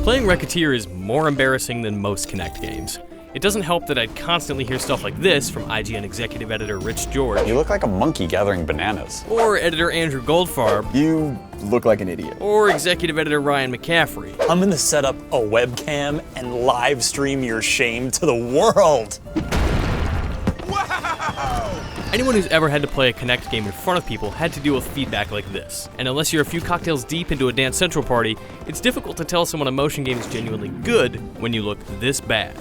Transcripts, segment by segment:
Playing Wreckateer is more embarrassing than most Kinect games. It doesn't help that I'd constantly hear stuff like this from IGN executive editor Rich George. You look like a monkey gathering bananas. Or editor Andrew Goldfarb. You look like an idiot. Or executive editor Ryan McCaffrey. I'm gonna set up a webcam and live stream your shame to the world. Anyone who's ever had to play a Kinect game in front of people had to deal with feedback like this. And unless you're a few cocktails deep into a Dance Central party, it's difficult to tell someone a motion game is genuinely good when you look this bad.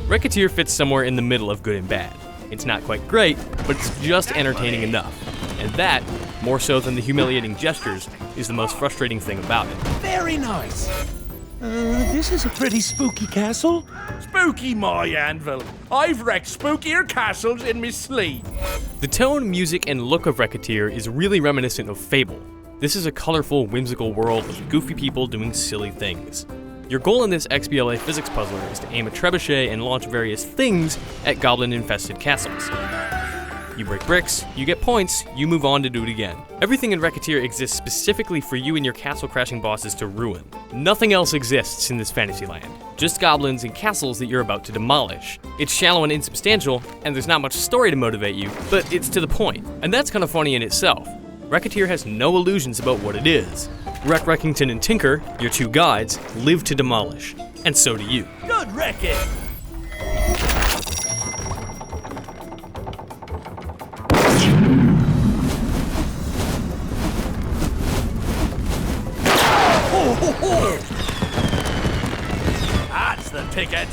Wreckateer fits somewhere in the middle of good and bad. It's not quite great, but it's just entertaining enough. And that, more so than the humiliating gestures, is the most frustrating thing about it. Very nice. This is a pretty spooky castle. Spooky my anvil. I've wrecked spookier castles in me sleep. The tone, music, and look of Wreckateer is really reminiscent of Fable. This is a colorful, whimsical world of goofy people doing silly things. Your goal in this XBLA physics puzzler is to aim a trebuchet and launch various things at goblin-infested castles. You break bricks, you get points, you move on to do it again. Everything in Wreckateer exists specifically for you and your castle-crashing bosses to ruin. Nothing else exists in this fantasy land. Just goblins and castles that you're about to demolish. It's shallow and insubstantial, and there's not much story to motivate you, but it's to the point. And that's kind of funny in itself. Wreckateer has no illusions about what it is. Reckington and Tinker, your two guides, live to demolish. And so do you. Good wrecking. That's the ticket.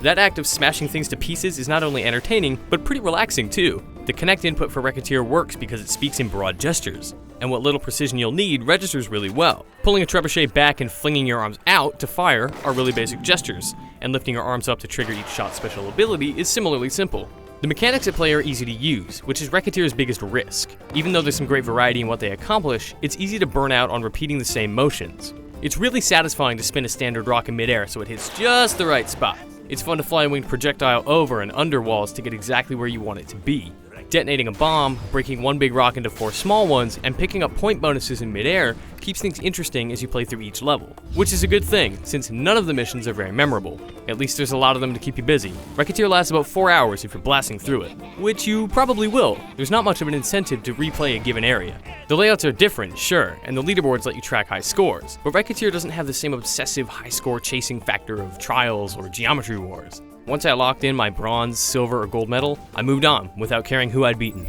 That act of smashing things to pieces is not only entertaining, but pretty relaxing too. The Kinect input for Wreckateer works because it speaks in broad gestures, and what little precision you'll need registers really well. Pulling a trebuchet back and flinging your arms out to fire are really basic gestures, and lifting your arms up to trigger each shot's special ability is similarly simple. The mechanics at play are easy to use, which is Wreckateer's biggest risk. Even though there's some great variety in what they accomplish, it's easy to burn out on repeating the same motions. It's really satisfying to spin a standard rock in midair so it hits just the right spot. It's fun to fly a winged projectile over and under walls to get exactly where you want it to be. Detonating a bomb, breaking one big rock into 4 small ones, and picking up point bonuses in midair keeps things interesting as you play through each level. Which is a good thing, since none of the missions are very memorable. At least there's a lot of them to keep you busy. Wreckateer lasts about 4 hours if you're blasting through it, which you probably will. There's not much of an incentive to replay a given area. The layouts are different, sure, and the leaderboards let you track high scores, but Wreckateer doesn't have the same obsessive high score chasing factor of Trials or Geometry Wars. Once I locked in my bronze, silver, or gold medal, I moved on without caring who I'd beaten.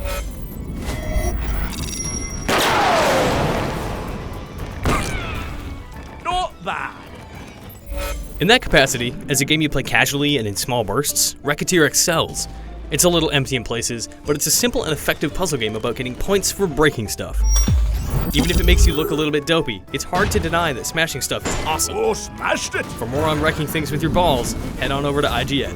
Not bad. In that capacity, as a game you play casually and in small bursts, Wreckateer excels. It's a little empty in places, but it's a simple and effective puzzle game about getting points for breaking stuff. Even if it makes you look a little bit dopey, it's hard to deny that smashing stuff is awesome. Oh, smashed it. For more on wrecking things with your balls, head on over to IGN.